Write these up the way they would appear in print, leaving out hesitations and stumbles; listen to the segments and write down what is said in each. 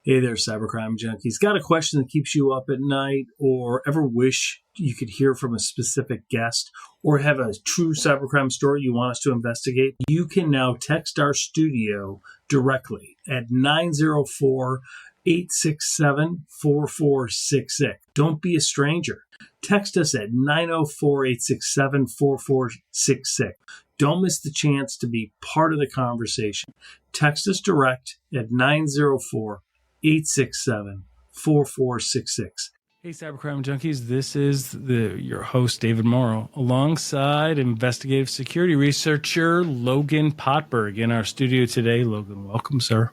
Hey there, Cybercrime Junkies. Got a question that keeps you up at night, or ever wish you could hear from a specific guest, or have a true cybercrime story you want us to investigate? You can now text our studio directly at 904-867-4466. Don't be a stranger. Text us at 904-867-4466. Don't miss the chance to be part of the conversation. Text us direct at 904-867-4466. Hey, Cybercrime Junkies. This is your host, David Morrow, alongside investigative security researcher Logan Potberg in our studio today. Logan, welcome, sir.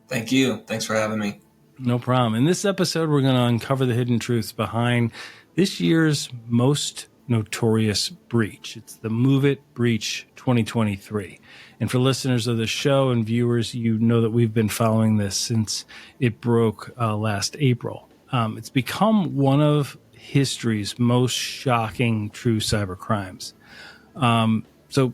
Thank you. Thanks for having me. No problem. In this episode, we're going to uncover the hidden truths behind this year's most notorious breach. It's the Move It breach 2023. And for listeners of the show and viewers, you know that we've been following this since it broke last April. It's become one of history's most shocking true cyber crimes. So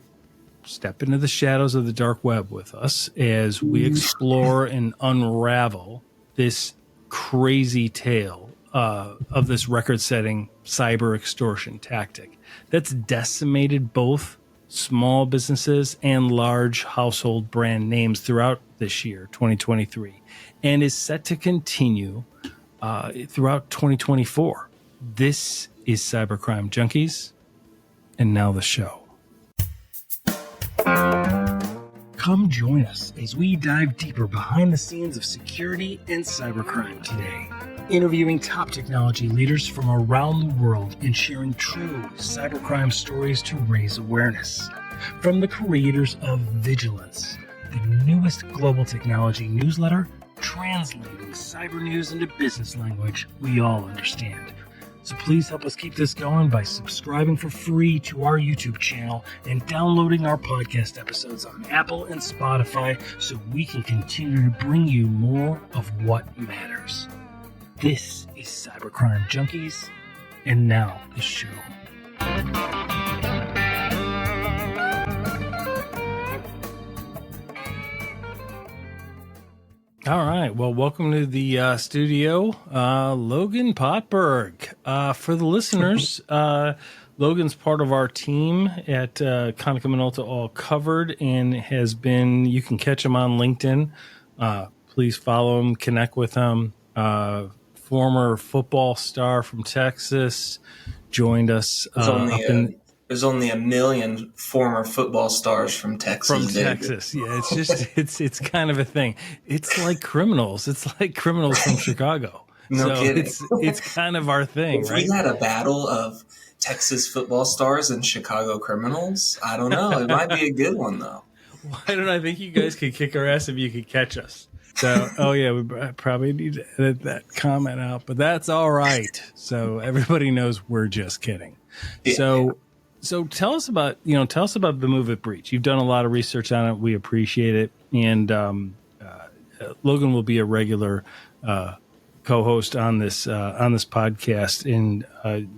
step into the shadows of the dark web with us as we explore and unravel this crazy tale of this record-setting cyber extortion tactic that's decimated both small businesses and large household brand names throughout this year, 2023, and is set to continue throughout 2024. This is Cybercrime Junkies, and now the show. Come join us as we dive deeper behind the scenes of security and cybercrime today, interviewing top technology leaders from around the world and sharing true cybercrime stories to raise awareness. From the creators of Vigilance, the newest global technology newsletter, translating cyber news into business language we all understand. So please help us keep this going by subscribing for free to our YouTube channel and downloading our podcast episodes on Apple and Spotify so we can continue to bring you more of what matters. This is Cybercrime Junkies, and now the show. All right. Well, welcome to the studio, Logan Potberg. For the listeners, Logan's part of our team at Konica Minolta All Covered and has been, you can catch him on LinkedIn. Please follow him, connect with him. Former football star from Texas, joined us. There's only a million former football stars from Texas. Yeah, it's just it's kind of a thing. It's like criminals. It's like criminals from Chicago. No kidding. It's kind of our thing, if right? we had a battle of Texas football stars and Chicago criminals, I don't know. It might be a good one though. Why don't I think you guys could kick our ass if you could catch us? So, we probably need to edit that comment out, but that's all right. So everybody knows we're just kidding. Yeah. So tell us about the Move It breach. You've done a lot of research on it. We appreciate it. And Logan will be a regular co-host on this podcast. And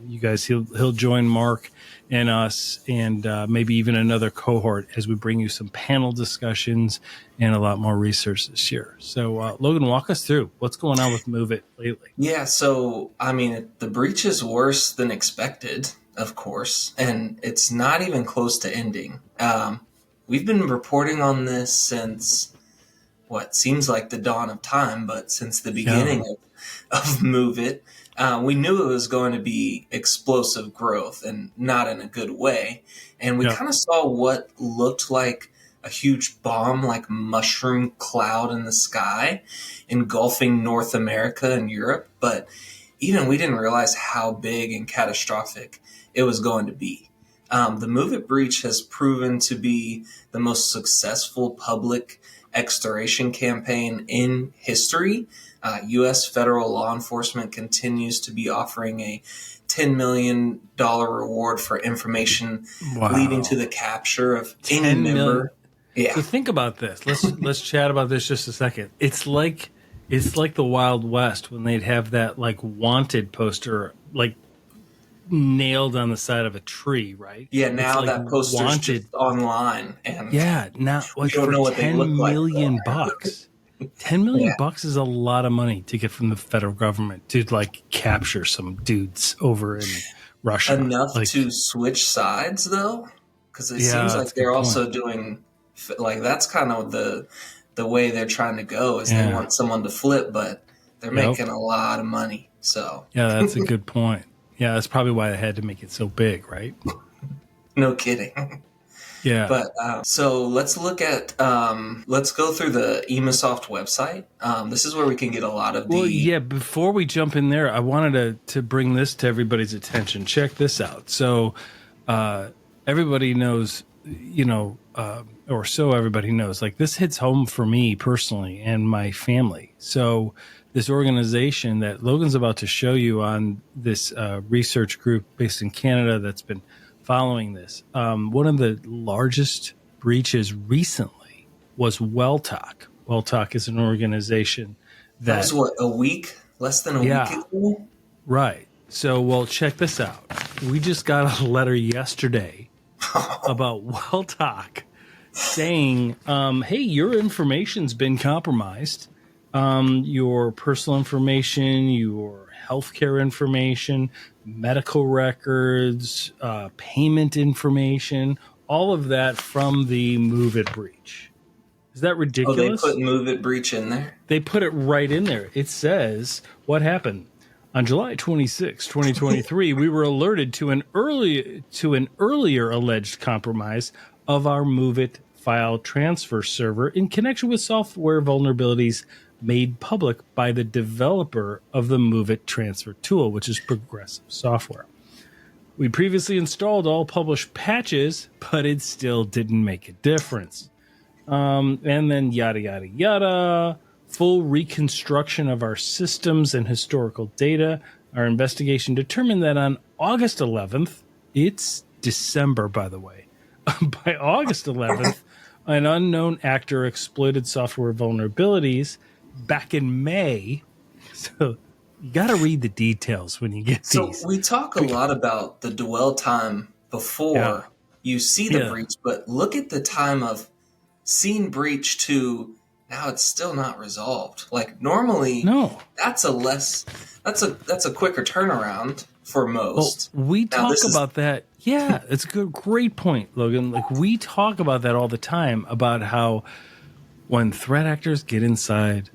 you guys, he'll join Mark and us, and maybe even another cohort as we bring you some panel discussions and a lot more research this year. So Logan, walk us through what's going on with Move It lately. Yeah. So the breach is worse than expected, of course, and it's not even close to ending. We've been reporting on this since what seems like the dawn of time, but since the beginning of Move It. We knew it was going to be explosive growth and not in a good way. And we kind of saw what looked like a huge bomb-like mushroom cloud in the sky engulfing North America and Europe. But even we didn't realize how big and catastrophic it was going to be. The Move It breach has proven to be the most successful public extortion campaign in history. U.S. federal law enforcement continues to be offering a $10 million reward for information leading to the capture of any member. Yeah. So think about this. Let's chat about this just a second. It's like the Wild West when they'd have that like wanted poster like nailed on the side of a tree, right? Yeah, now that poster's just online, and now like don't know what they $10 look like, million bucks. $10 million Yeah. bucks is a lot of money to get from the federal government to like capture some dudes over in Russia. Enough Like, to switch sides, though? Because it seems yeah, like that's a good they're point. also doing, like, that's kind of the way they're trying to go is they Yeah. want someone to flip, but they're Yep. making a lot of money. So, Yeah, that's a good point. Yeah, that's probably why they had to make it so big, right? no kidding. Yeah. But so let's look at let's go through the Emasoft website. This is where we can get a lot of Well, the. yeah, before we jump in there, I wanted to bring this to everybody's attention. Check this out. So, everybody knows, or so everybody knows, like this hits home for me personally and my family. So, this organization that Logan's about to show you on this research group based in Canada that's been following this, one of the largest breaches recently was Welltalk. Welltalk is an organization That was that, what, a week, less than a week yeah, ago. right. So, well, check this out. We just got a letter yesterday about Welltalk saying, hey, your information's been compromised. Your personal information, your healthcare information, medical records, payment information, all of that from the Move It breach. Is that Oh, they put ridiculous? Move It breach in there. They put it right in there. It says what happened. On July 26, 2023, we were alerted to an earlier alleged compromise of our MoveIt file transfer server in connection with software vulnerabilities made public by the developer of the MoveIt transfer tool, which is Progressive Software. We previously installed all published patches, but it still didn't make a difference. And then yada, yada, yada. Full reconstruction of our systems and historical data. Our investigation determined that on August 11th, it's December, by the way. By August 11th, an unknown actor exploited software vulnerabilities back in May. So you got to read the details when you get So these. we talk a lot about the dwell time before Yeah. you see the Yeah. breach, but look at the time of seeing breach to now it's still not resolved. Like normally No. that's a quicker turnaround for Well, most. we Now talk this is about that. Yeah, it's a good, great point, Logan. Like we talk about that all the time about how when threat actors get inside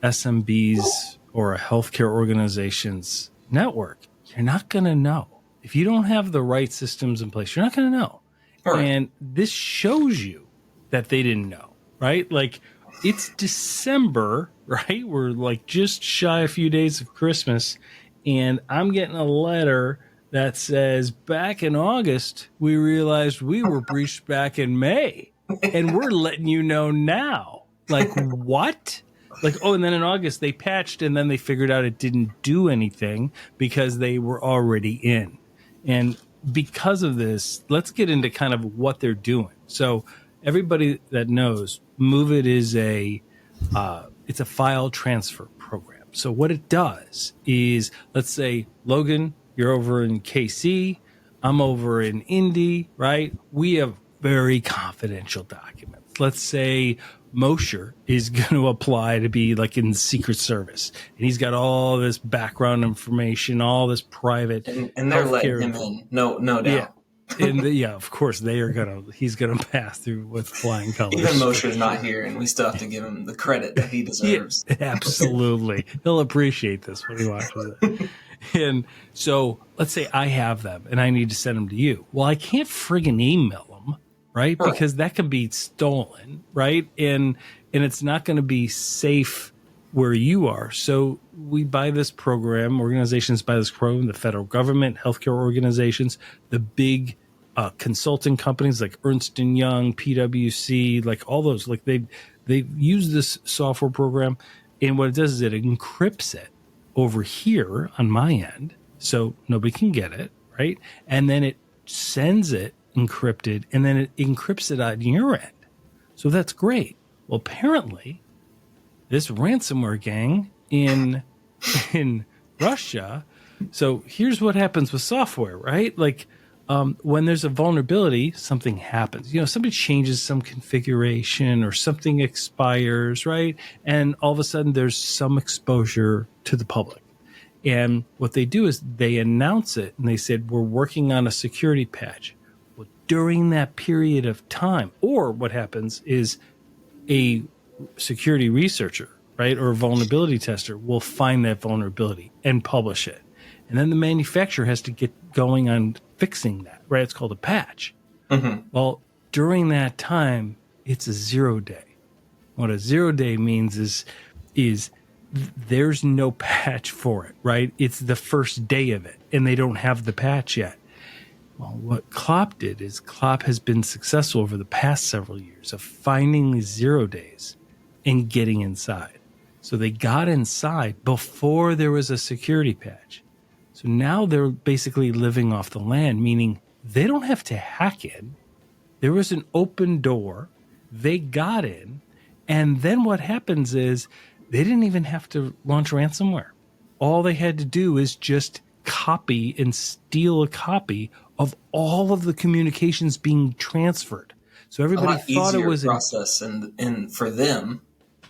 SMBs or a healthcare organization's network, you're not going to know. If you don't have the right systems in place, you're not going to know. Right. And this shows you that they didn't know, right? Like it's December, right? We're like just shy a few days of Christmas, and I'm getting a letter that says back in August, we realized we were breached back in May, and we're letting you know now. Like, what? Like, oh, and then in August they patched, and then they figured out it didn't do anything because they were already in. And because of this, let's get into kind of what they're doing. So, everybody that knows, MoveIt is it's a file transfer program. So what it does is, let's say, Logan, you're over in KC, I'm over in Indy, right? We have very confidential documents. Let's say Mosher is going to apply to be like in the Secret Service, and he's got all this background information, all this private and they're letting him in. No doubt. Yeah. And of course he's gonna pass through with flying colors. Even Mosher's not here, and we still have to give him the credit that he deserves. Yeah, absolutely. He'll appreciate this when he watches it. And so let's say I have them and I need to send them to you. Well, I can't friggin' email them, right? Because that can be stolen, right? And it's not going to be safe where you are. So we buy this program, organizations buy this program, the federal government, healthcare organizations, the big consulting companies like Ernst & Young, PwC, like all those, like they use this software program. And what it does is it encrypts it over here on my end so nobody can get it, right? And then it sends it encrypted, and then it encrypts it on your end. So that's great. Well, apparently this ransomware gang in Russia. So here's what happens with software, right? Like when there's a vulnerability, something happens. Somebody changes some configuration or something expires, right? And all of a sudden there's some exposure to the public. And what they do is they announce it and they said, we're working on a security patch. Well, during that period of time, or what happens is a security researcher, right, or a vulnerability tester will find that vulnerability and publish it. And then the manufacturer has to get going on fixing that, right? It's called a patch. Mm-hmm. Well, during that time, it's a 0 day. What a 0 day means is there's no patch for it, right? It's the first day of it, and they don't have the patch yet. Well, what Klopp did is Klopp has been successful over the past several years of finding these 0 days and getting inside. So they got inside before there was a security patch. So now they're basically living off the land, meaning they don't have to hack in. There was an open door. They got in. And then what happens is they didn't even have to launch ransomware. All they had to do is just copy and steal a copy of all of the communications being transferred. So everybody thought it was a process and for them.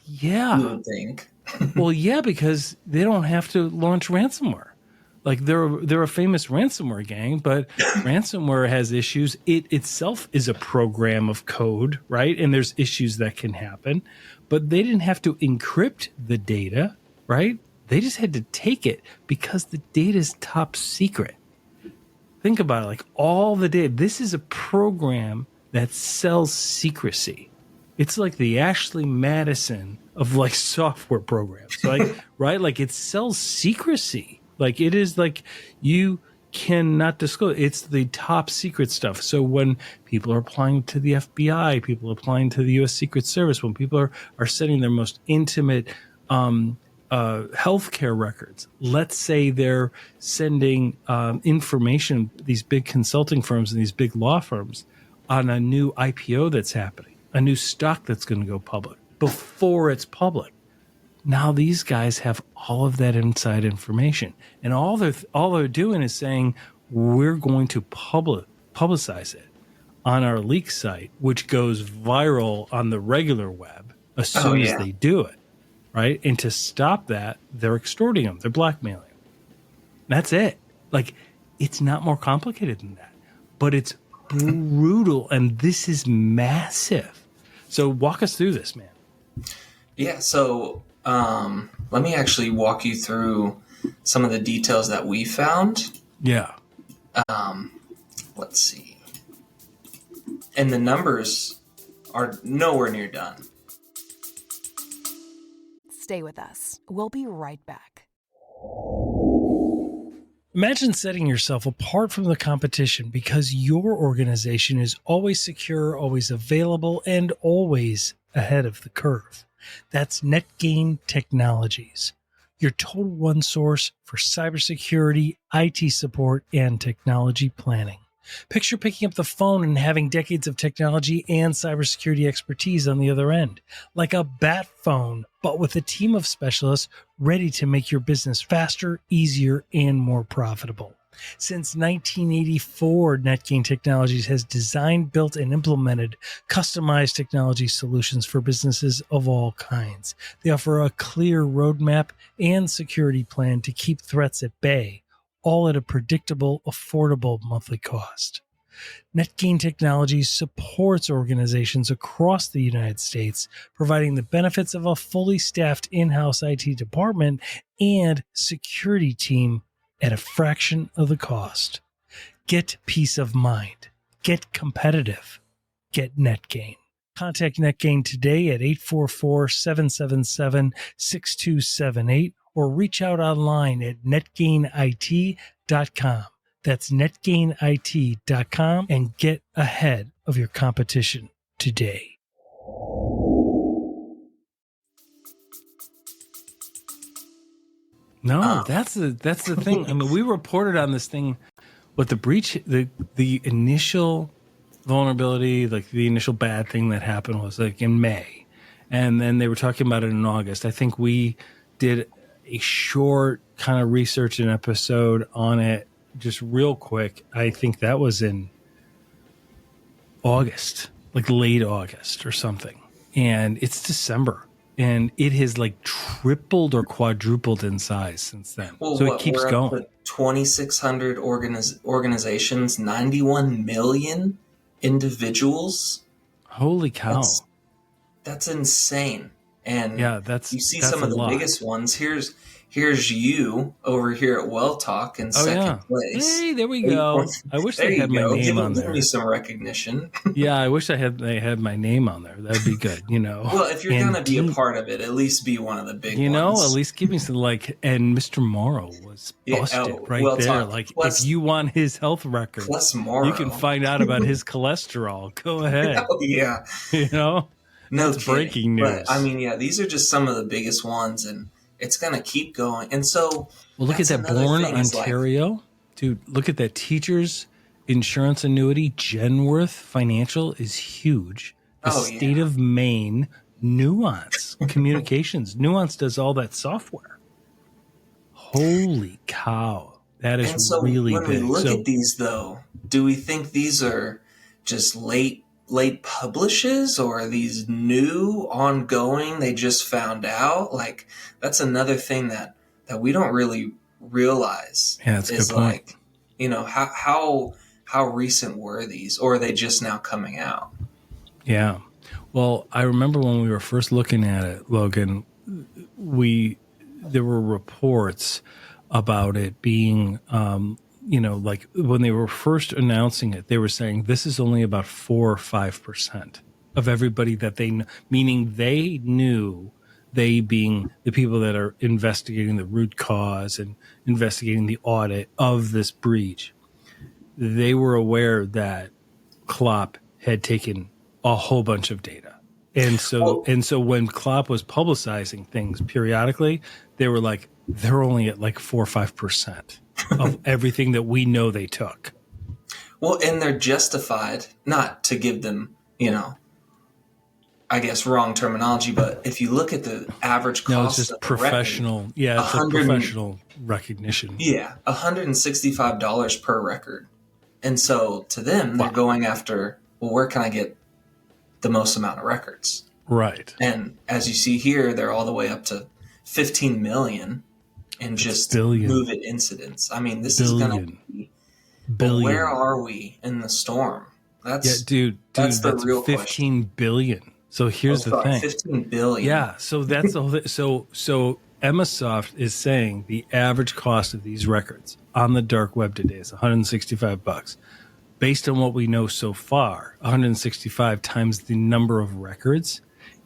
Yeah. You would think. Well, yeah, because they don't have to launch ransomware. Like they're a famous ransomware gang, but ransomware has issues. It itself is a program of code, right? And there's issues that can happen, but they didn't have to encrypt the data, right? They just had to take it because the data is top secret. Think about it, like all the data. This is a program that sells secrecy. It's like the Ashley Madison of like software programs, like, right? Like it sells secrecy. Like it is like you cannot disclose. It's the top secret stuff. So when people are applying to the FBI, people are applying to the U.S. Secret Service, when people are sending their most intimate healthcare records, let's say they're sending information, these big consulting firms and these big law firms, on a new IPO that's happening, a new stock that's going to go public before it's public. Now these guys have all of that inside information, and all they're doing is saying we're going to publicize it on our leak site, which goes viral on the regular web as soon as they do it, right? And to stop that, they're extorting them, they're blackmailing them. That's it. Like it's not more complicated than that, but it's brutal, and this is massive. So walk us through this, man. Yeah. So. Let me actually walk you through some of the details that we found. Yeah. Let's see. And the numbers are nowhere near done. Stay with us. We'll be right back. Imagine setting yourself apart from the competition because your organization is always secure, always available, and always ahead of the curve. That's NetGain Technologies, your total one source for cybersecurity, IT support, and technology planning. Picture picking up the phone and having decades of technology and cybersecurity expertise on the other end, like a bat phone, but with a team of specialists ready to make your business faster, easier, and more profitable. Since 1984, NetGain Technologies has designed, built, and implemented customized technology solutions for businesses of all kinds. They offer a clear roadmap and security plan to keep threats at bay, all at a predictable, affordable monthly cost. NetGain Technologies supports organizations across the United States, providing the benefits of a fully staffed in-house IT department and security team at a fraction of the cost. Get peace of mind. Get competitive. Get NetGain. Contact NetGain today at 844-777-6278 or reach out online at netgainit.com. That's netgainit.com and get ahead of your competition today. No, that's the thing. I mean, we reported on this thing with the breach, the initial vulnerability, like the initial bad thing that happened was like in May. And then they were talking about it in August. I think we did a short kind of research and episode on it just real quick, I think that was in August, like late August or something. And it's December. And it has like tripled or quadrupled in size since then. Well, So it keeps we're going. up to 2,600 organizations, 91 million individuals. Holy cow. That's insane. And Yeah, you see that's some of the lot. biggest ones. Here's you over here at Well Talk in second place. Hey, there we go. I wish they had my name on Give there. me some recognition. Yeah, I wish they had my name on there. That'd be good, Well, if you're going to be a part of it, at least be one of the big ones. At least give me some, like, and Mr. Morrow was busted right there. Like, if you want his health record, you can find out about his cholesterol. Go ahead. Oh, yeah. No, that's breaking news. But, I mean, yeah, these are just some of the biggest ones, and it's going to keep going. And so, well, look at that Bourne, Ontario. Dude, look at that. Teachers insurance annuity. Genworth Financial is huge. The state of Maine, Nuance Communications. Nuance does all that software. Holy cow. That is really big. When we look at these, though, do we think these are just late publishes, or are these new, ongoing, they just found out? Like, that's another thing that we don't really realize. Yeah, that's a good point. Like, how recent were these, or are they just now coming out? Yeah. Well, I remember when we were first looking at it, Logan, there were reports about it being, like when they were first announcing it, they were saying this is only about 4 or 5% of everybody that they know, meaning they knew, they being the people that are investigating the root cause and investigating the audit of this breach. They were aware that Klopp had taken a whole bunch of data. And so when Klopp was publicizing things periodically, they were like, they're only at like 4 or 5% of everything that we know they took. Well, and they're justified, not to give them, I guess wrong terminology, but if you look at the average cost, no, it's just professional. Record, it's like professional recognition. Yeah, $165 per record. And so to them, they're going after, well, where can I get the most amount of records? Right. And as you see here, they're all the way up to 15 million in just move it incidents. I mean, this is going to be, but where are we in the storm? That's that's the real 15 question. billion. So here's the thing. 15 billion. Yeah. So that's the whole thing. So Emmasoft is saying the average cost of these records on the dark web today is $165. Based on what we know so far, 165 times the number of records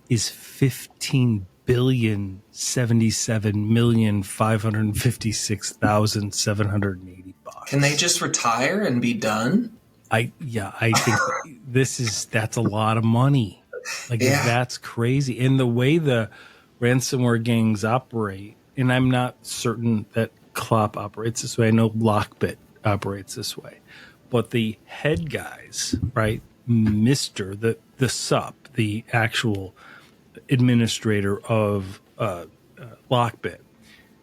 is 15,077,556,780 bucks. Can they just retire and be done? I think that's a lot of money. That's crazy. And the way the ransomware gangs operate, and I'm not certain that Klopp operates this way. I know Lockbit operates this way. But the head guys, right, Mr. the SUP, the actual administrator of Lockbit,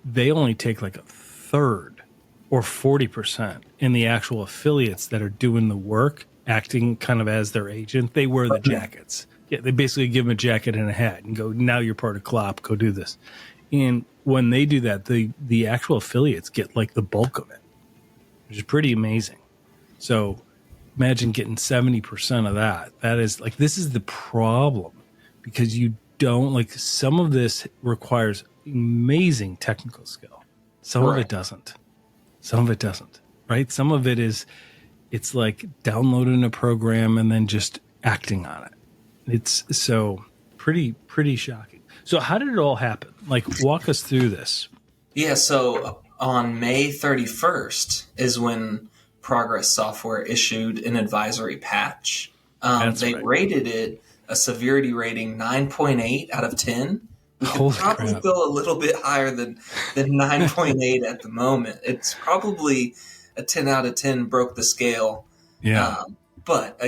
they only take like a third or 40% in the actual affiliates that are doing the work, acting kind of as their agent. They wear the jackets. Yeah, they basically give them a jacket and a hat and go, now you're part of Klopp, go do this. And when they do that, the actual affiliates get like the bulk of it, which is pretty amazing. So imagine getting 70% of that. That is like, this is the problem, because you don't, like, some of this requires amazing technical skill. Some of it doesn't. Right? Some of it is, it's like downloading a program and then just acting on it. It's so pretty shocking. So how did it all happen? Like, walk us through this. Yeah. So on May 31st is when Progress Software issued an advisory patch. They rated it a severity rating 9.8 out of 10. We could probably go a little bit higher than 9.8 at the moment. It's probably a 10 out of 10, broke the scale. Yeah. But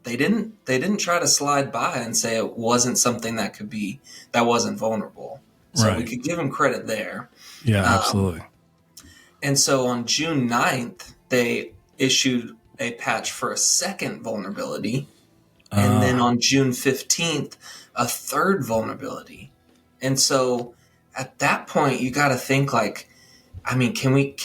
they didn't try to slide by and say it wasn't something that wasn't vulnerable. So we could give them credit there. Yeah, absolutely. And so on June 9th, they issued a patch for a second vulnerability. And then on June 15th, a third vulnerability. And so at that point, you got to think like, I mean, can we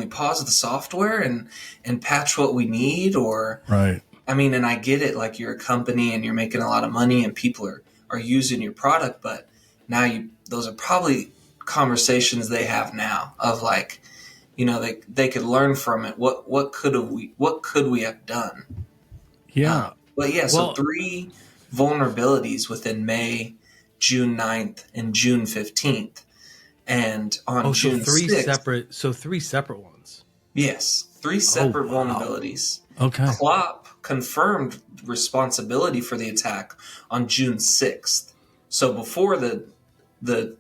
pause the software and patch what we need? Or, right. I mean, and I get it, like you're a company and you're making a lot of money and people are using your product, but now those are probably conversations they have now of like, you know, they could learn from it. What could we have done? Yeah. But yeah, so 3 vulnerabilities within May, June 9th, and June 15th. And on June 6th... 3 separate ones. Yes, 3 separate vulnerabilities. Okay. Klopp confirmed responsibility for the attack on June 6th. So before the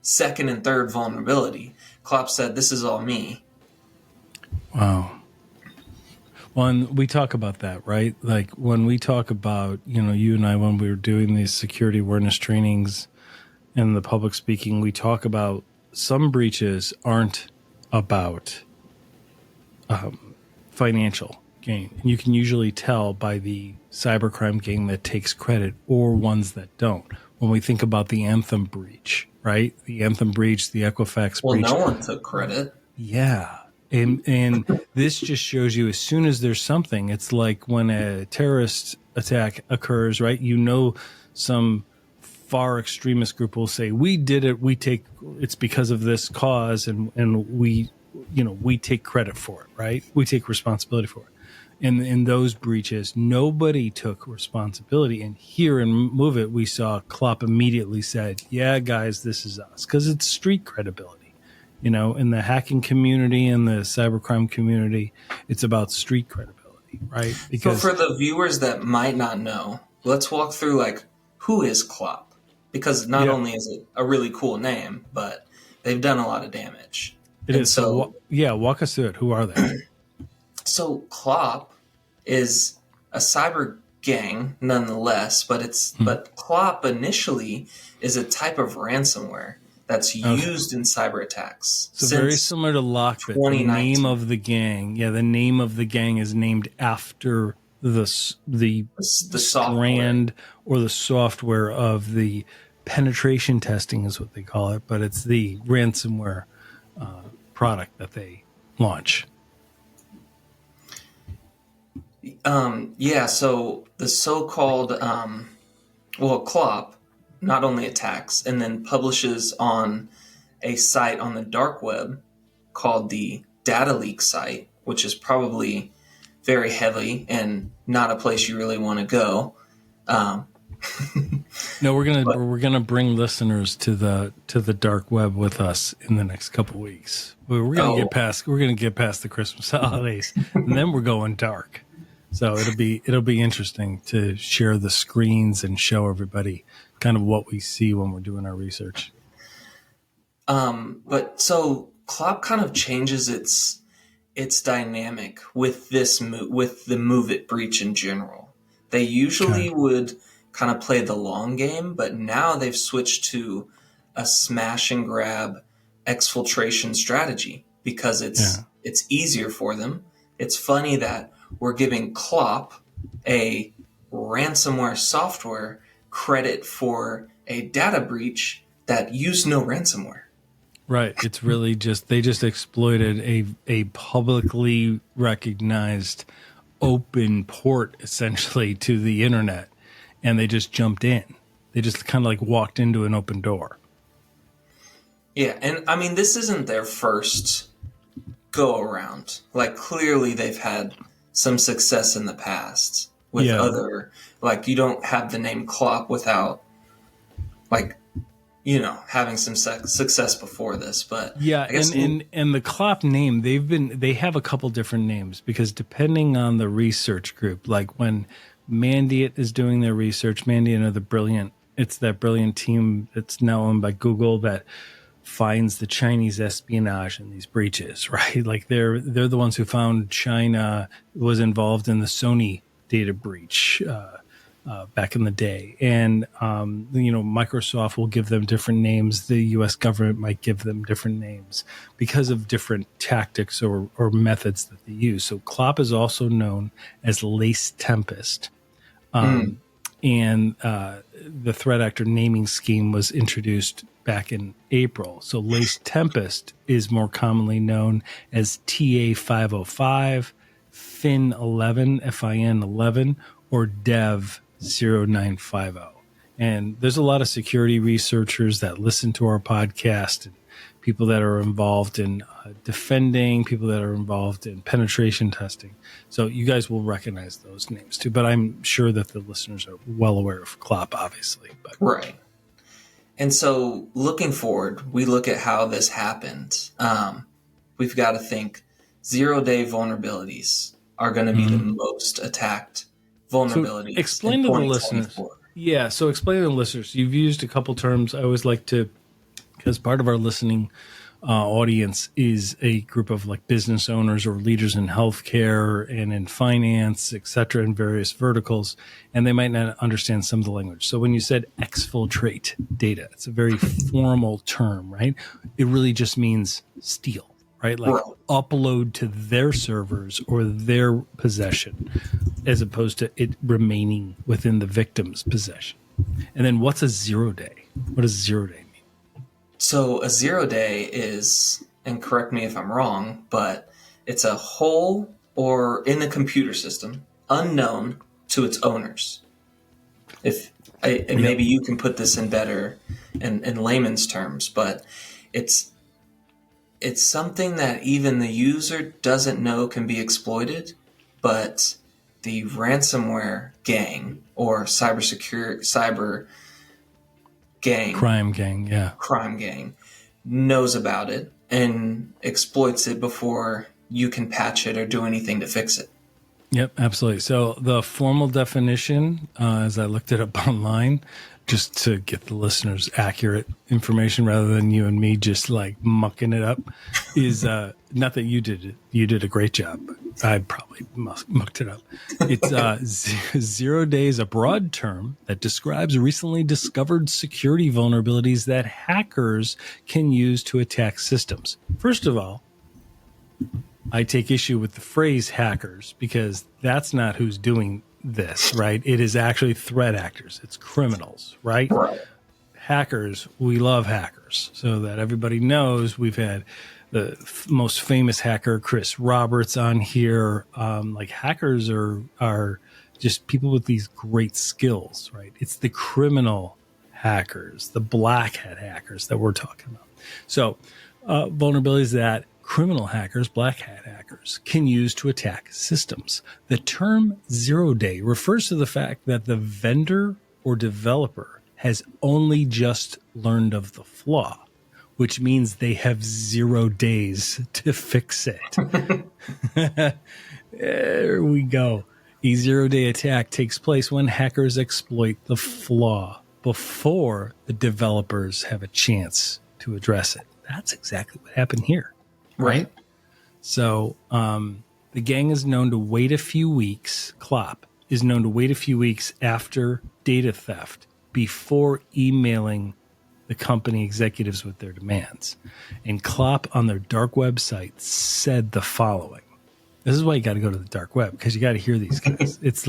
second and third vulnerability, Klopp said, "This is all me." Wow. Well, and we talk about that, right? Like when we talk about, you know, you and I, when we were doing these security awareness trainings and the public speaking, we talk about some breaches aren't about financial gain. And you can usually tell by the cybercrime gang that takes credit or ones that don't. When we think about the Anthem breach, right? The Anthem breach, the Equifax breach. Well, no one took credit. Yeah. And this just shows you as soon as there's something, it's like when a terrorist attack occurs, right? You know, some far extremist group will say, we did it. It's because of this cause. And we take credit for it, right? We take responsibility for it. And in those breaches, nobody took responsibility. And here in Move It, we saw Klopp immediately said, yeah, guys, this is us. Because it's street credibility. You know, in the hacking community and the cybercrime community, it's about street credibility, right? Because so for the viewers that might not know, let's walk through like, who is Klopp? Because not only is it a really cool name, but they've done a lot of damage. It is. So walk us through it. Who are they? So Klopp is a cyber gang nonetheless, but Klopp initially is a type of ransomware that's used in cyber attacks. So very similar to Lockbit. The name of the gang, the name of the gang is named after the strand or the software of the penetration testing is what they call it, but it's the ransomware product that they launch. So the so-called Klopp not only attacks and then publishes on a site on the dark web called the data leak site, which is probably very heavy and not a place you really want to go. No, we're gonna bring listeners to the dark web with us in the next couple weeks. We're gonna get past the Christmas holidays, and then we're going dark. So it'll be interesting to share the screens and show everybody kind of what we see when we're doing our research. But so Klopp kind of changes its dynamic with with the Move It breach in general. They usually would kind of play the long game, but now they've switched to a smash and grab exfiltration strategy because it's easier for them. It's funny that we're giving Klopp, a ransomware software, credit for a data breach that used no ransomware. Right. It's really they just exploited a publicly recognized open port essentially to the internet, and they just jumped in. They just kind of like walked into an open door. Yeah, and I mean, this isn't their first go around. Like, clearly they've had some success in the past with other, like, you don't have the name Klopp without, like, you know, having some success before this. But yeah, I guess and the Klopp name, they have a couple different names because depending on the research group, like when Mandiant is doing their research, Mandiant are it's that brilliant team that's now owned by Google that finds the Chinese espionage in these breaches, right? Like they're the ones who found China was involved in the Sony data breach. back in the day. And, Microsoft will give them different names. The U.S. government might give them different names because of different tactics or methods that they use. So CLOP is also known as Lace Tempest. And the threat actor naming scheme was introduced back in April. So Lace Tempest is more commonly known as TA505, FIN11, FIN11, or DEV 0950. And there's a lot of security researchers that listen to our podcast, and people that are involved in defending, people that are involved in penetration testing. So you guys will recognize those names too, but I'm sure that the listeners are well aware of CLOP, obviously. But. Right. And so looking forward, we look at how this happened. We've got to think 0-day vulnerabilities are going to be the most attacked vulnerabilities. So explain to the listeners. Yeah, so explain to the listeners. You've used a couple terms. I always like to, because part of our listening audience is a group of like business owners or leaders in healthcare and in finance, et cetera, in various verticals, and they might not understand some of the language. So when you said exfiltrate data, it's a very formal term, right? It really just means steal, right? Like upload to their servers or their possession, as opposed to it remaining within the victim's possession. And then what's a 0-day? What does 0-day mean? So a 0-day is, and correct me if I'm wrong, but it's a whole or in the computer system unknown to its owners. Maybe you can put this in better in layman's terms, but it's something that even the user doesn't know can be exploited, but the ransomware gang or cyber gang, crime gang knows about it and exploits it before you can patch it or do anything to fix it. Yep, absolutely. So the formal definition, as I looked it up online, just to get the listeners accurate information rather than you and me just like mucking it up, is not that you did it. You did a great job, but I probably mucked it up. It's 0-day is a broad term that describes recently discovered security vulnerabilities that hackers can use to attack systems. First of all, I take issue with the phrase hackers because that's not who's doing this, right? It is actually threat actors. It's criminals, right? Hackers, we love hackers. So that everybody knows, we've had the most famous hacker, Chris Roberts, on here. Like hackers are just people with these great skills, right? It's the criminal hackers, the black hat hackers that we're talking about. So vulnerabilities that criminal hackers, black hat hackers, can use to attack systems. The term 0-day refers to the fact that the vendor or developer has only just learned of the flaw, which means they have 0 days to fix it. There we go. A 0-day attack takes place when hackers exploit the flaw before the developers have a chance to address it. That's exactly what happened here. Right. So the gang is known to wait a few weeks. CLOP is known to wait a few weeks after data theft before emailing the company executives with their demands. And CLOP on their dark website said the following. This is why you got to go to the dark web, because you got to hear these guys. This is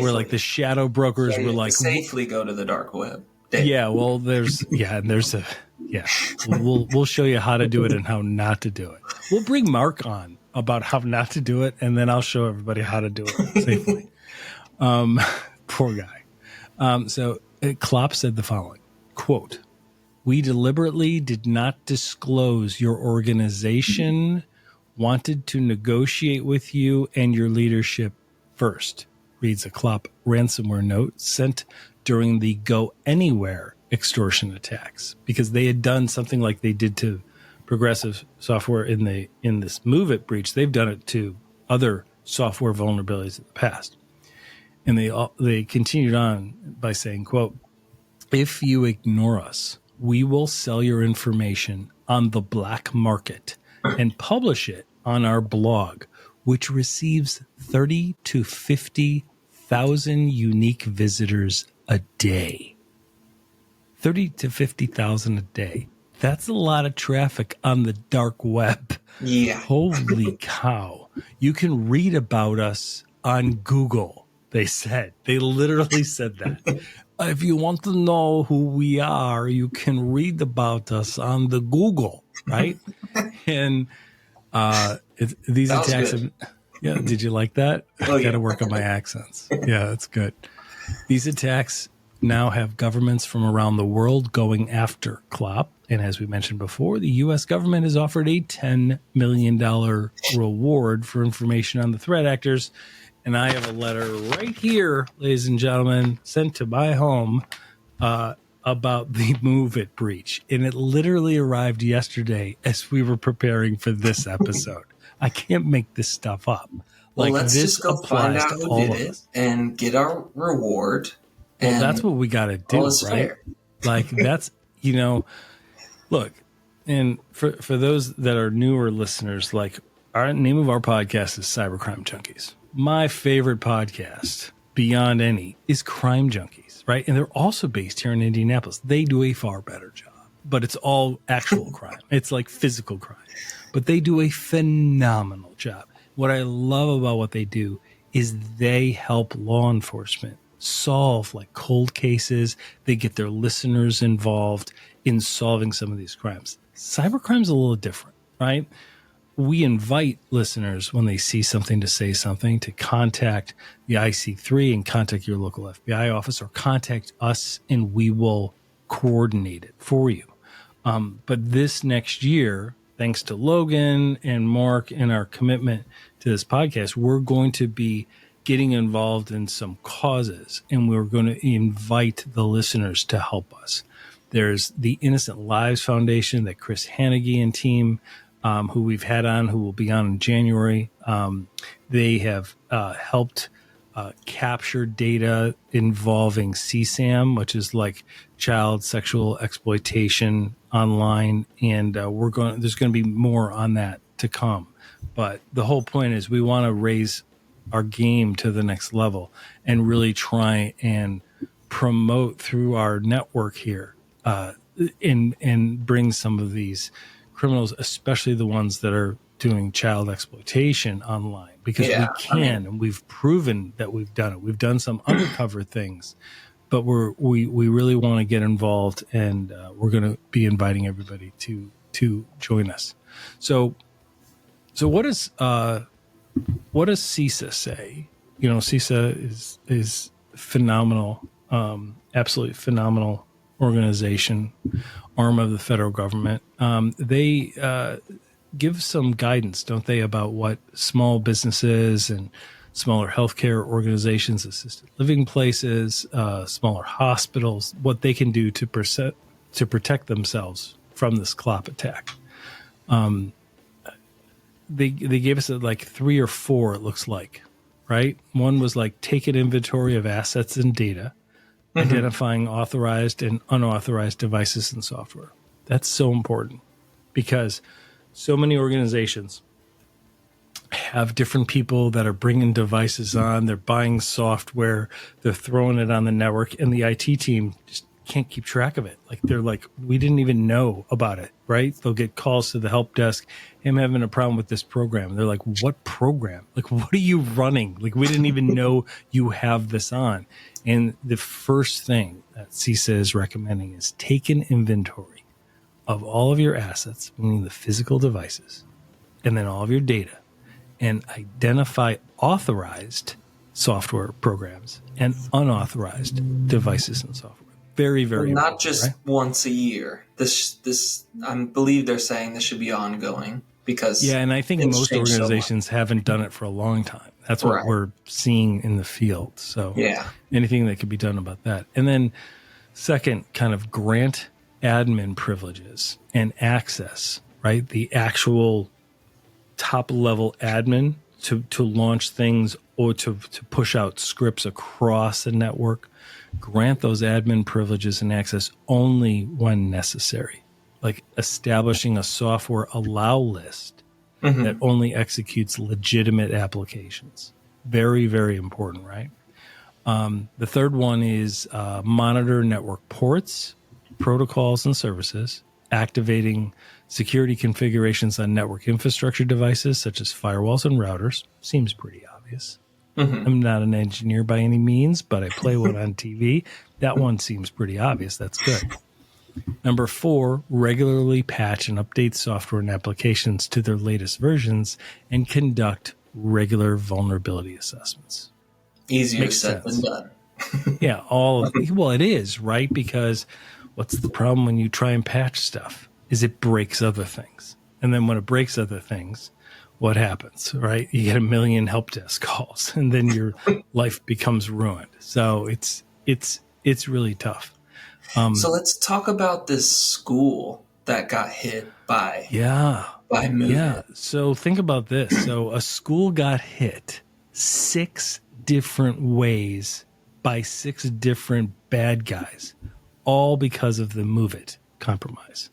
where like the shadow brokers were like safely go to the dark web. Yeah, well, we'll show you how to do it and how not to do it. We'll bring Mark on about how not to do it, and then I'll show everybody how to do it safely. Poor guy. So CLOP said the following, quote, "We deliberately did not disclose your organization, wanted to negotiate with you and your leadership first," reads a CLOP ransomware note sent during the Go Anywhere extortion attacks, because they had done something like they did to Progressive Software in this Move It breach. They've done it to other software vulnerabilities in the past. And they continued on by saying, quote, "If you ignore us, we will sell your information on the black market and publish it on our blog. which receives 30 to 50,000 unique visitors a day. 30 to 50,000 a day. That's a lot of traffic on the dark web. Yeah. Holy cow. You can read about us on Google, they said. They literally said that. If you want to know who we are, you can read about us on the Google, right? And these That was attacks good. yeah, did you like that? Oh, I got to yeah. work on my accents. Yeah, that's good. These attacks now have governments from around the world going after Klopp. And as we mentioned before, the U.S. government has offered a $10 million reward for information on the threat actors. And I have a letter right here, ladies and gentlemen, sent to my home about the Move It breach. And it literally arrived yesterday as we were preparing for this episode. I can't make this stuff up. Well, Like, let's this just go find applies out to who all did of it us. and get our reward. Well, and that's what we got to do, all is right? fair. Like, that's, look, and for those that are newer listeners, like, our name of our podcast is Cybercrime Junkies. My favorite podcast, beyond any, is Crime Junkies, right? And they're also based here in Indianapolis. They do a far better job, but it's all actual crime. It's like physical crime, but they do a phenomenal job. What I love about what they do is they help law enforcement solve like cold cases. They get their listeners involved in solving some of these crimes. Cybercrime's a little different, right? We invite listeners when they see something to say something to contact the IC3 and contact your local FBI office or contact us and we will coordinate it for you. But this next year, thanks to Logan and Mark and our commitment to this podcast, we're going to be getting involved in some causes and we're going to invite the listeners to help us. There's the Innocent Lives Foundation that Chris Hannigy and team, who we've had on, who will be on in January. They have helped capture data involving CSAM, which is like child sexual exploitation online. And there's going to be more on that to come. But the whole point is we want to raise our game to the next level and really try and promote through our network here and bring some of these criminals, especially the ones that are doing child exploitation online, because we can, and we've proven that we've done it. We've done some undercover things, but we really want to get involved, and we're going to be inviting everybody to join us. So what does CISA say? CISA is phenomenal, absolutely phenomenal organization, arm of the federal government. They give some guidance, don't they, about what small businesses and smaller healthcare organizations, assisted living places, smaller hospitals, what they can do to protect themselves from this Klopp attack. They gave us like 3 or 4, it looks like, right? One was like take an inventory of assets and data, identifying authorized and unauthorized devices and software. That's so important because so many organizations have different people that are bringing devices on. They're buying software. They're throwing it on the network, and the IT team just can't keep track of it. Like they're like, we didn't even know about it, right? They'll get calls to the help desk. I'm having a problem with this program. They're like, what program? Like, what are you running? Like, we didn't even know you have this on. And the first thing that CISA is recommending is take an inventory of all of your assets, meaning the physical devices, and then all of your data, and identify authorized software programs and unauthorized devices and software. Very, very not important, just right? once a year. This I believe they're saying this should be ongoing because and I think most organizations haven't done it for a long time. That's what we're seeing in the field. So anything that could be done about that. And then second, kind of grant admin privileges and access, right? The actual top level admin to launch things or to push out scripts across the network. Grant those admin privileges and access only when necessary, like establishing a software allow list that only executes legitimate applications. Very, very important, right? The third one is monitor network ports, protocols, and services, activating security configurations on network infrastructure devices such as firewalls and routers. Seems pretty obvious. I'm not an engineer by any means, but I play one on TV. That one seems pretty obvious. That's good. Number 4, regularly patch and update software and applications to their latest versions and conduct regular vulnerability assessments. Easier Makes said sense. than done. Yeah, well, it is, right? Because what's the problem when you try and patch stuff? Is it breaks other things. And then when it breaks other things, what happens, right? You get a million help desk calls, and then your life becomes ruined. So it's really tough. So let's talk about this school that got hit by Move Yeah. It. So think about this. So a school got hit 6 different ways by 6 different bad guys, all because of the Move It compromise.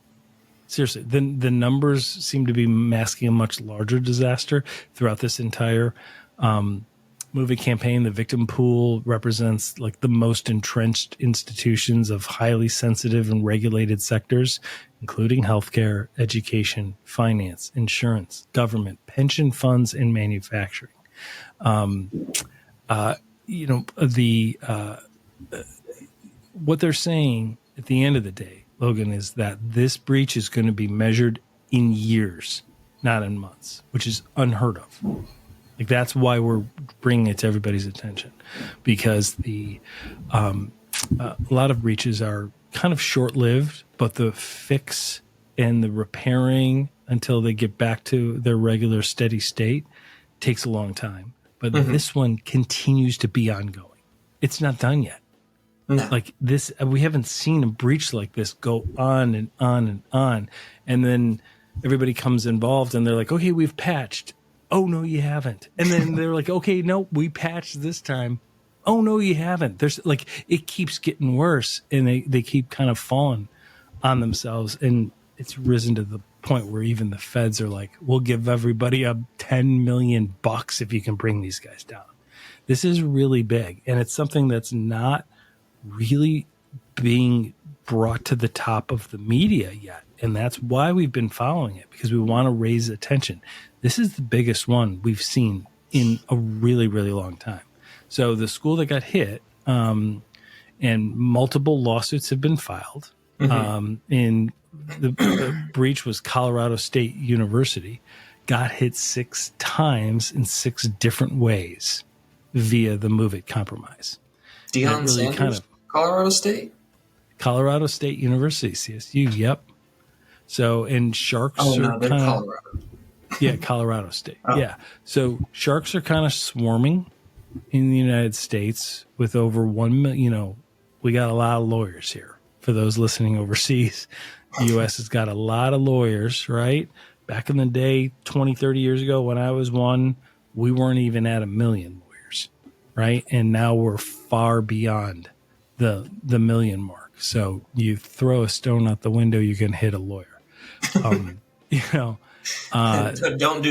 Seriously, the numbers seem to be masking a much larger disaster throughout this entire Move It campaign. The victim pool represents like the most entrenched institutions of highly sensitive and regulated sectors, including healthcare, education, finance, insurance, government, pension funds, and manufacturing. What they're saying at the end of the day, Logan, is that this breach is going to be measured in years, not in months, which is unheard of. Like, that's why we're bringing it to everybody's attention, because a lot of breaches are kind of short-lived, but the fix and the repairing until they get back to their regular steady state takes a long time. But this one continues to be ongoing. It's not done yet. No. Like this, we haven't seen a breach like this go on and on and on. And then everybody comes involved and they're like, okay, we've patched. Oh, no, you haven't. And then they're like, okay, no, we patched this time. Oh, no, you haven't. There's like, it keeps getting worse, and they keep kind of falling on themselves. And it's risen to the point where even the feds are like, we'll give everybody $10 million if you can bring these guys down. This is really big. And it's something that's not really being brought to the top of the media yet. And that's why we've been following it, because we want to raise attention. This is the biggest one we've seen in a really, really long time. So the school that got hit, and multiple lawsuits have been filed. And the breach was Colorado State University, got hit 6 times in 6 different ways via the Move It compromise. Deion really Sanders, Colorado State? Colorado State University, CSU, yep. So, and Sharks Oh, are no, they're kind of... Colorado. Yeah, Colorado State. Oh. Yeah. So Sharks are kind of swarming in the United States with over 1 million. We got a lot of lawyers here. For those listening overseas, the U.S. has got a lot of lawyers, right? Back in the day, 20, 30 years ago, when I was one, we weren't even at 1 million lawyers, right? And now we're far beyond the million mark. So you throw a stone out the window, you can hit a lawyer. Don't do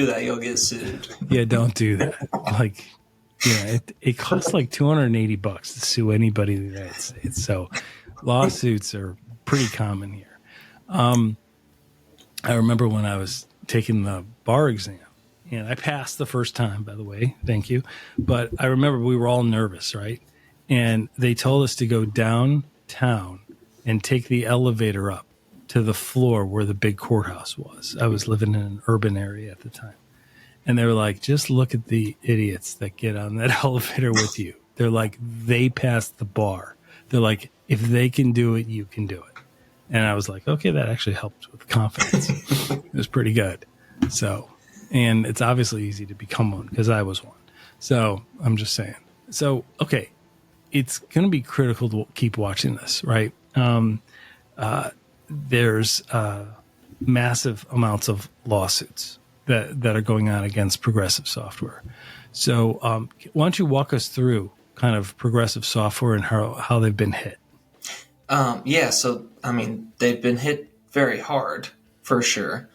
that. You'll get sued. Yeah, don't do that. Like, it costs like $280 to sue anybody in the United States. So lawsuits are pretty common here. I remember when I was taking the bar exam, and I passed the first time, by the way. Thank you. But I remember we were all nervous, right? And they told us to go downtown and take the elevator up to the floor where the big courthouse was. I was living in an urban area at the time. And they were like, just look at the idiots that get on that elevator with you. They're like, they passed the bar. They're like, if they can do it, you can do it. And I was like, okay, that actually helped with confidence. It was pretty good. So, and it's obviously easy to become one because I was one. So I'm just saying. So, okay, it's going to be critical to keep watching this, right? There's massive amounts of lawsuits that are going on against Progressive Software. So why don't you walk us through kind of Progressive Software and how they've been hit? Yeah, so, I mean, they've been hit very hard, for sure.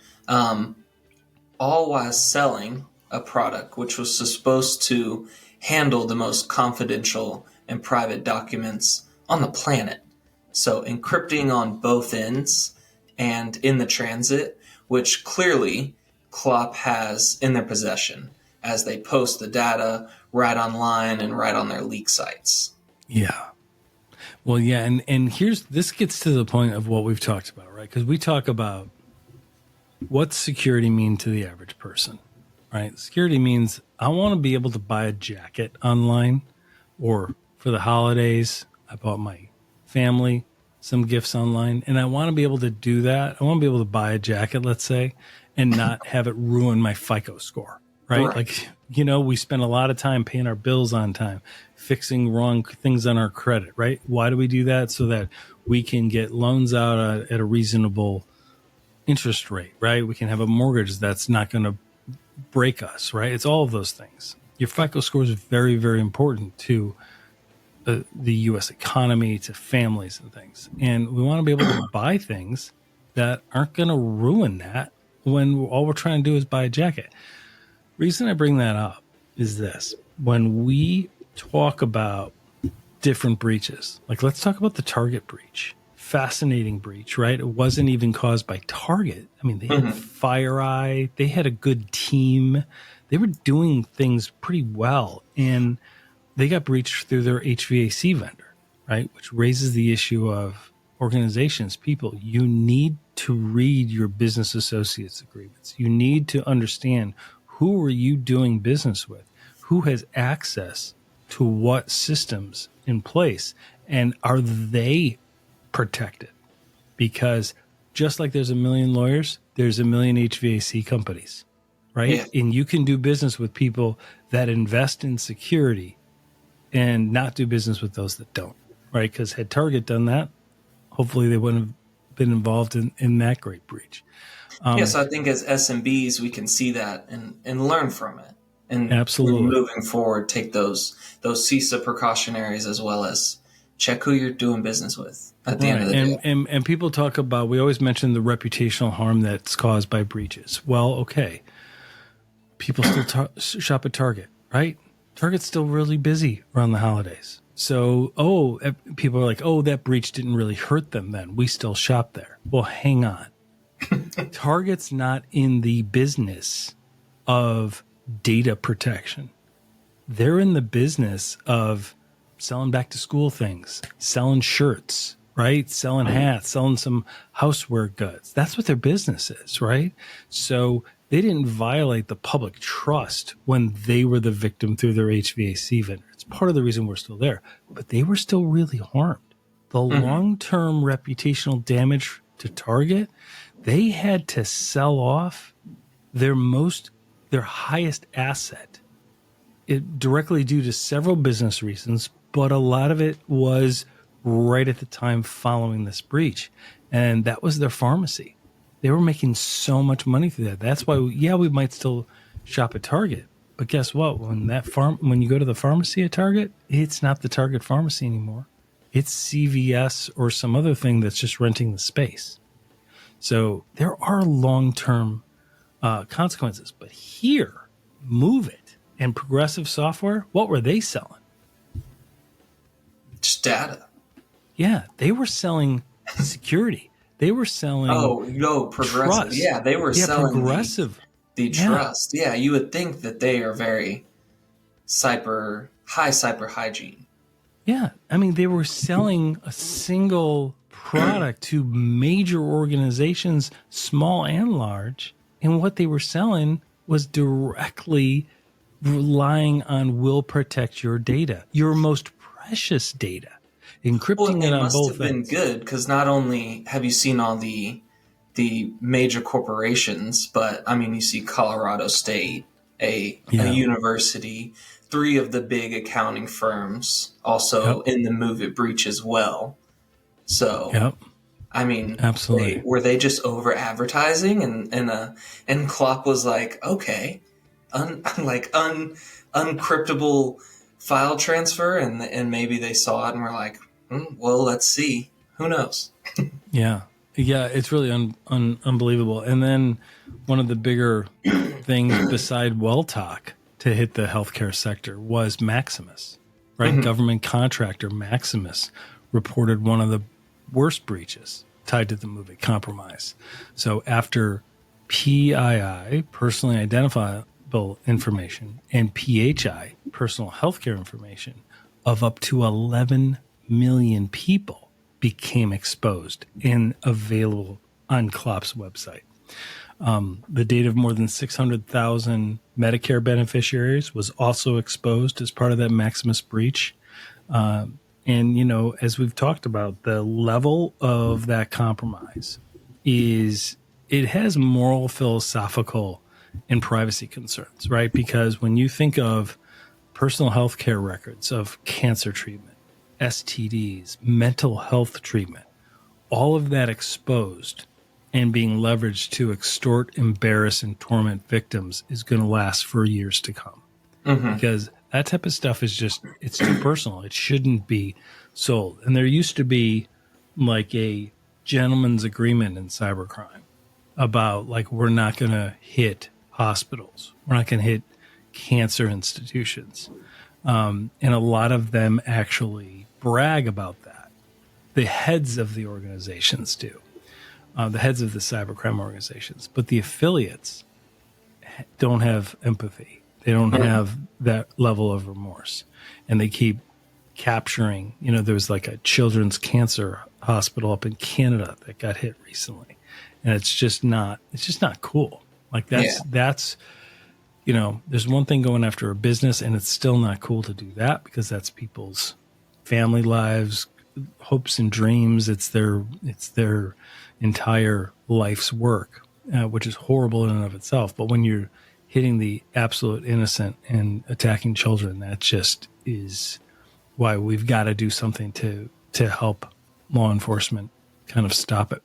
all while selling a product which was supposed to handle the most confidential and private documents on the planet. So encrypting on both ends and in the transit, which clearly Klopp has in their possession as they post the data right online and right on their leak sites. Yeah. Well, yeah, and this gets to the point of what we've talked about, right? Because we talk about what's security mean to the average person, right? Security means I want to be able to buy a jacket online, or for the holidays, I bought my family some gifts online, and I want to be able to do that. I want to be able to buy a jacket, let's say, and not have it ruin my FICO score, right? Like, we spend a lot of time paying our bills on time, fixing wrong things on our credit, right? Why do we do that? So that we can get loans out at a reasonable interest rate, right? We can have a mortgage that's not going to break us, right? It's all of those things. Your FICO score is very, very important to the U.S. economy, to families and things. And we want to be able to buy things that aren't going to ruin that when all we're trying to do is buy a jacket. Reason I bring that up is this. When we talk about different breaches, like let's talk about the Target breach. Fascinating breach, right? It wasn't even caused by Target. I mean, they had FireEye. They had a good team. They were doing things pretty well. And they got breached through their HVAC vendor, right? Which raises the issue of organizations, people. You need to read your business associates agreements. You need to understand who are you doing business with? Who has access to what systems in place? And are they protected? Because just like there's a million lawyers, there's a million HVAC companies, right? Yeah. And you can do business with people that invest in security and not do business with those that don't, right? Because had Target done that, hopefully they wouldn't have been involved in that great breach. So I think as SMBs, we can see that and learn from it. And absolutely, moving forward, take those CISA precautionaries as well as check who you're doing business with at the end of the day. And people talk about, we always mention the reputational harm that's caused by breaches. Well, okay, people still shop at Target, right? Target's still really busy around the holidays. So, people are like, that breach didn't really hurt them then. We still shop there. Well, hang on. Target's not in the business of data protection. They're in the business of selling back to school things, selling shirts, right? Selling hats, selling some houseware goods. That's what their business is, right? So they didn't violate the public trust when they were the victim through their HVAC vendor. It's part of the reason we're still there, but they were still really harmed. The long-term reputational damage to Target, they had to sell off their highest asset, directly due to several business reasons, but a lot of it was right at the time following this breach. And that was their pharmacy. They were making so much money through that. That's why, we might still shop at Target. But guess what? When you go to the pharmacy at Target, it's not the Target pharmacy anymore. It's CVS or some other thing that's just renting the space. So there are long-term consequences. But here, Move It and Progressive Software, what were they selling? Just data. Yeah, they were selling security. They were selling Progressive. Trust. Yeah, they were selling Progressive. The trust. Yeah, you would think that they are very high cyber hygiene. Yeah, I mean, they were selling a single product to major organizations, small and large, and what they were selling was directly relying on will protect your data, your most precious data, encrypting it on both ends. It must have been good because not only have you seen all the major corporations, but I mean, you see Colorado State, a university, 3 of the big accounting firms also in the Move It breach as well. So, I mean, absolutely, were they just over advertising and Klopp was like, okay, uncryptable file transfer, and maybe they saw it and were like, well, let's see, who knows? Yeah, it's really unbelievable. And then one of the bigger things beside Well Talk to hit the healthcare sector was Maximus, right? Government contractor Maximus reported one of the worst breaches tied to the movie Compromise. So after PII, personally identifiable information, and PHI, personal healthcare information, of up to 11 million people became exposed and available on CLOP's website. The data of more than 600,000 Medicare beneficiaries was also exposed as part of that Maximus breach. And, you know, as we've talked about, the level of that compromise it has moral, philosophical, and privacy concerns, right? Because when you think of personal health care records of cancer treatment, STDs, mental health treatment, all of that exposed and being leveraged to extort, embarrass, and torment victims is going to last for years to come. Because that type of stuff is just, it's too personal. It shouldn't be sold. And there used to be like a gentleman's agreement in cybercrime about like, we're not going to hit hospitals. We're not going to hit cancer institutions. And a lot of them actually brag about that. The heads of the organizations do. The heads of the cybercrime organizations, but the affiliates don't have empathy. They don't have that level of remorse, and they keep capturing. You know, there was like a children's cancer hospital up in Canada that got hit recently, and it's just not cool. Like that's, you know, there's one thing going after a business, and it's still not cool to do that because that's people's family lives, hopes and dreams. It's their entire life's work, which is horrible in and of itself. But when you're hitting the absolute innocent and attacking children, that just is why we've got to do something to help law enforcement kind of stop it.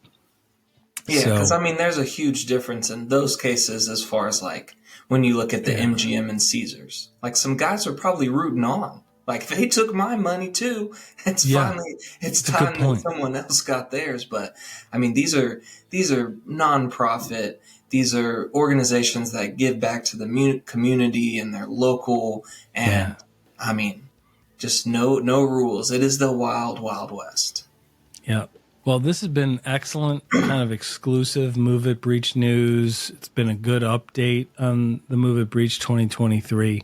Yeah, because I mean, there's a huge difference in those cases as far as like when you look at the MGM and Caesars. Like some guys are probably rooting on. Like they took my money too. It's time that someone else got theirs. But I mean, these are nonprofit. These are organizations that give back to the community and their local. And I mean, just no rules. It is the wild, wild west. Yeah. Well, this has been excellent, kind of exclusive Move It Breach news. It's been a good update on the Move It Breach 2023.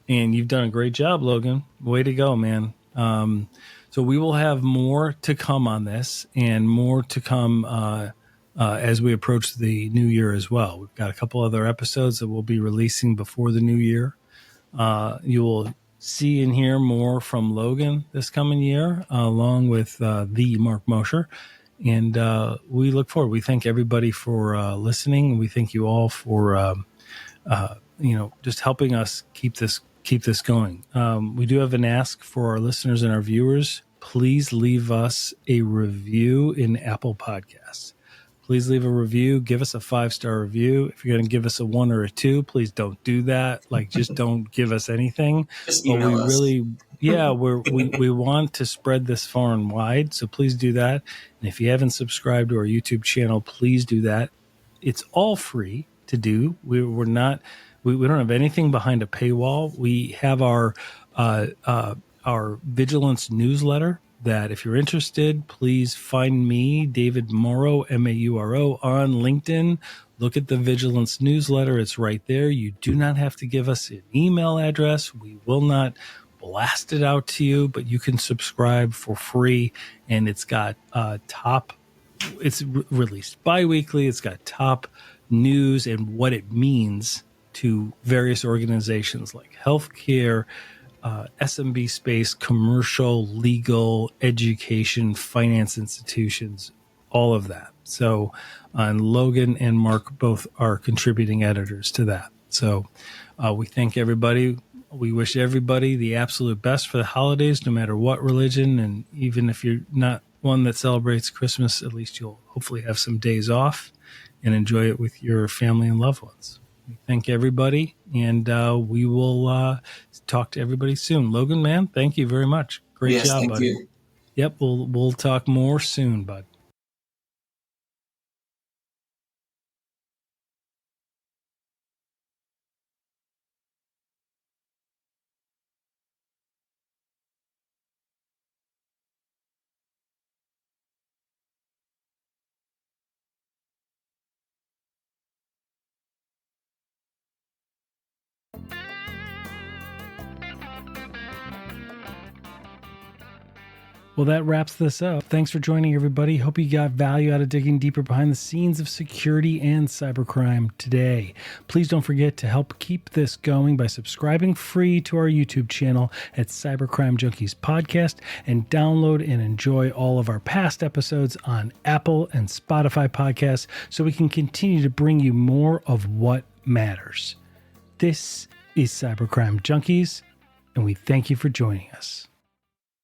And you've done a great job, Logan. Way to go, man. So we will have more to come on this and more to come as we approach the new year as well. We've got a couple other episodes that we'll be releasing before the new year. You will see and hear more from Logan this coming year, along with the Mark Mosher. And we look forward. We thank everybody for listening. We thank you all for just helping us keep this going. We do have an ask for our listeners and our viewers. Please leave us a review in Apple Podcasts. Please leave a review. Give us a 5-star review. If you're going to give us a 1 or a 2, please don't do that. Like, just don't give us anything. Just email us. We want to spread this far and wide. So please do that. And if you haven't subscribed to our YouTube channel, please do that. It's all free to do. We don't have anything behind a paywall. We have our vigilance newsletter that if you're interested, please find me, David Mauro, Mauro, on LinkedIn. Look at the vigilance newsletter. It's right there. You do not have to give us an email address. We will not blast it out to you, but you can subscribe for free. And it's got it's released bi-weekly. It's got top news and what it means to various organizations like healthcare, SMB space, commercial, legal, education, finance institutions, all of that. So, and Logan and Mark both are contributing editors to that. So we thank everybody. We wish everybody the absolute best for the holidays, no matter what religion. And even if you're not one that celebrates Christmas, at least you'll hopefully have some days off and enjoy it with your family and loved ones. We thank everybody, and we will talk to everybody soon. Logan, man, thank you very much. Great job, buddy. You. Yep, we'll talk more soon, bud. Well, that wraps this up. Thanks for joining, everybody. Hope you got value out of digging deeper behind the scenes of security and cybercrime today. Please don't forget to help keep this going by subscribing free to our YouTube channel at Cybercrime Junkies Podcast, and download and enjoy all of our past episodes on Apple and Spotify podcasts so we can continue to bring you more of what matters. This is Cybercrime Junkies, and we thank you for joining us.